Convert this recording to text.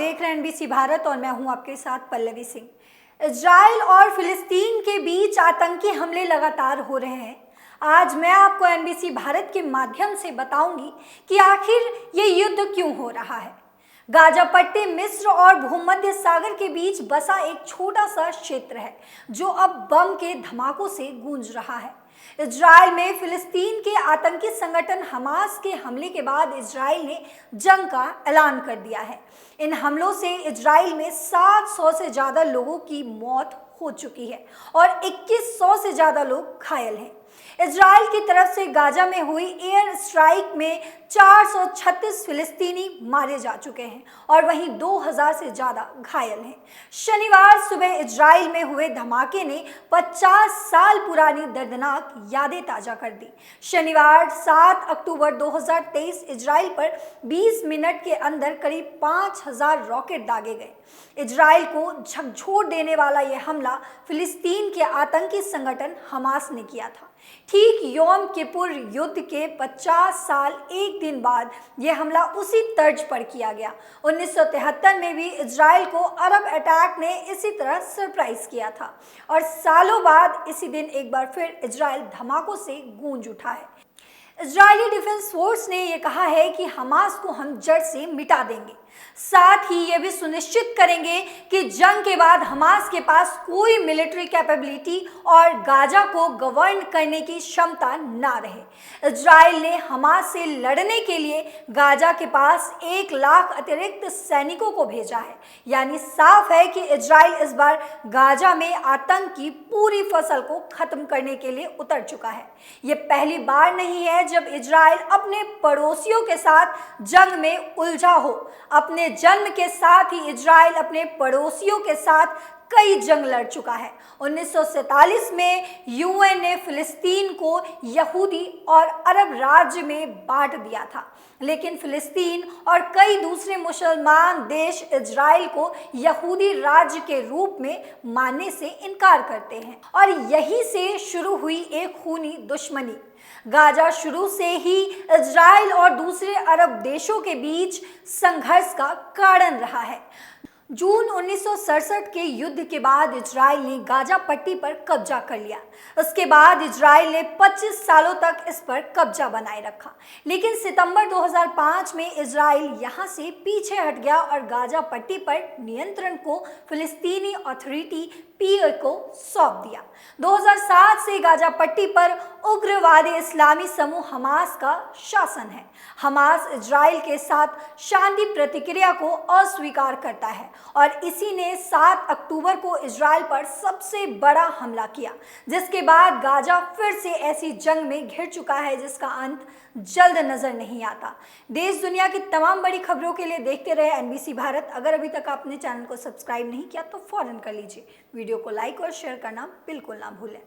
देख रहे हैं एनबीसी भारत और मैं हूं आपके साथ पल्लवी सिंह। इजराइल और फिलिस्तीन के बीच आतंकी हमले लगातार हो रहे हैं। आज मैं आपको एनबीसी भारत के माध्यम से बताऊंगी कि आखिर ये युद्ध क्यों हो रहा है। गाजा पट्टी मिस्र और भूमध्य सागर के बीच बसा एक छोटा सा क्षेत्र है जो अब बम के धमाकों से गूंज रहा है। इजराइल में फिलिस्तीन के आतंकी संगठन हमास के हमले के बाद इजराइल ने जंग का ऐलान कर दिया है। इन हमलों से इजराइल में 700 से ज़्यादा लोगों की मौत हो चुकी है और 2100 से ज़्यादा लोग घायल हैं। इजराइल की तरफ से गाजा में हुई एयर स्ट्राइक में 436 फिलिस्तीनी मारे जा चुके हैं और वहीं 2000 से ज़्यादा घायल हैं। शनिवार सुबह इजराइल में हुए धमाके ने 50 साल पुरानी दर्दनाक यादें ताज़ा कर दी। शनिवार 7 अक्टूबर 2023 इजराइल पर 20 मिनट के अंदर करीब 5000 रॉकेट दागे गए। इजराइल को झकझोर देने वाला यह हमला फिलिस्तीन के आतंकी संगठन हमास ने किया था। ठीक योम किपुर युद्ध के 50 साल एक दिन बाद यह हमला उसी तर्ज पर किया गया। 1973 में भी इजराइल को अरब अटैक ने इसी तरह सरप्राइज किया था और सालों बाद इसी दिन एक बार फिर इजराइल धमाकों से गूंज उठा है। इजरायली डिफेंस फोर्स ने यह कहा है कि हमास को हम जड़ से मिटा देंगे, साथ ही यह भी सुनिश्चित करेंगे कि जंग के बाद हमास के पास कोई मिलिट्री कैपेबिलिटी और गाजा को गवर्न करने की क्षमता ना रहे। इजराइल ने हमास से लड़ने के लिए गाजा के पास 1 लाख अतिरिक्त सैनिकों को भेजा है। यानी साफ है कि इजराइल इस बार गाजा में आतंक की पूरी फसल को खत्म करने के लिए उतर चुका है। ये पहली बार नहीं है जब इजराइल अपने पड़ोसियों के साथ जंग में उलझा हो। अपने जन्म के साथ ही इजराइल अपने पड़ोसियों के साथ कई जंग लड़ चुका है। 1947 में यूएन ने फिलिस्तीन को यहूदी और अरब राज्य में बांट दिया था, लेकिन फिलिस्तीन और कई दूसरे मुसलमान देश इजराइल को यहूदी राज्य के रूप में मानने से इनकार करते हैं और यहीं से शुरू हुई एक खूनी दुश्मनी। गाजा शुरू से ही इजराइल और दूसरे अरब देशों के बीच संघर्ष का कारण रहा है। जून 1967 के युद्ध के बाद इजराइल ने गाजा पट्टी पर कब्जा कर लिया। उसके बाद इजराइल ने 25 सालों तक इस पर कब्जा बनाए रखा, लेकिन सितंबर 2005 में इजराइल यहां से पीछे हट गया और गाजा पट्टी पर नियंत्रण को फिलिस्तीनी अथॉरिटी पीओ को सौंप दिया। 2007 से गाजा पट्टी पर उग्रवादी इस्लामी समूह हमास का शासन है। हमास इजराइल के साथ शांति प्रतिक्रिया को अस्वीकार करता है और इसी ने 7 अक्टूबर को इजराइल पर सबसे बड़ा हमला किया, जिसके बाद गाजा फिर से ऐसी जंग में घिर चुका है जिसका अंत जल्द नजर नहीं आता। देश दुनिया की तमाम बड़ी खबरों के लिए देखते रहे एनबीसी भारत। अगर अभी तक आपने चैनल को सब्सक्राइब नहीं किया तो फौरन कर लीजिए। वीडियो को लाइक और शेयर करना बिल्कुल ना भूलें।